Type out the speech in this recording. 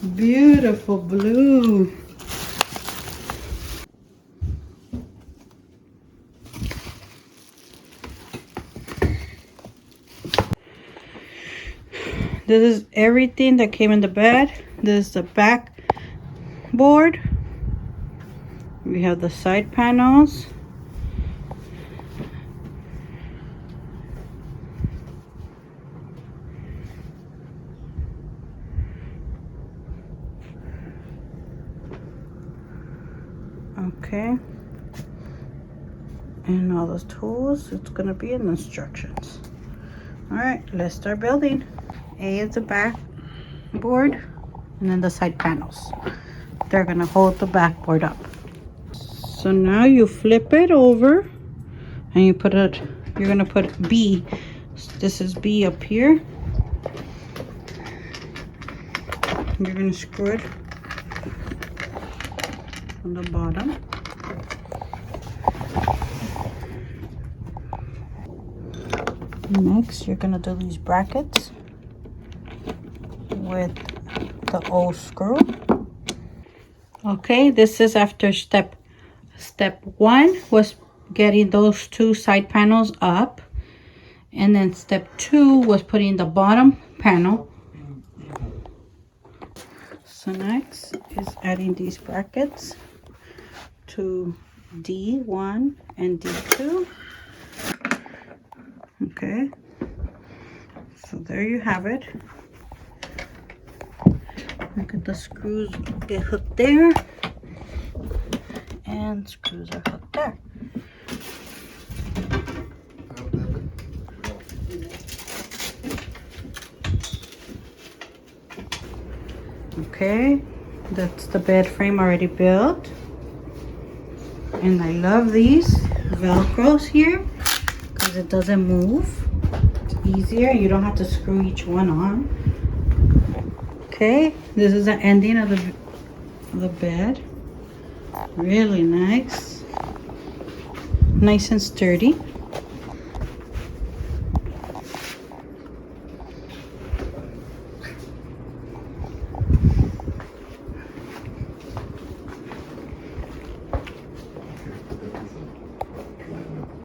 Beautiful blue. This is everything that came in the bed. This is the back board. We have the side panels. Okay. And all those tools, it's gonna be in the instructions. All right, let's start building. A is the back board, and then the side panels. They're gonna hold the backboard up. So now you flip it over, and you put it. You're gonna put B. This is B up here. You're gonna screw it on the bottom. Next, you're gonna do these brackets with the O screw. Okay, this is after step 1 was getting those 2 side panels up, and then step 2 was putting the bottom panel. So next is adding these brackets to D1 and D2. Okay, so there you have it. Look at the screws get hooked there, and screws are hooked there. Okay, that's the bed frame already built. And I love these Velcros here because it doesn't move. It's easier. You don't have to screw each one on. Okay, this is the ending of the bed. Really nice. Nice and sturdy.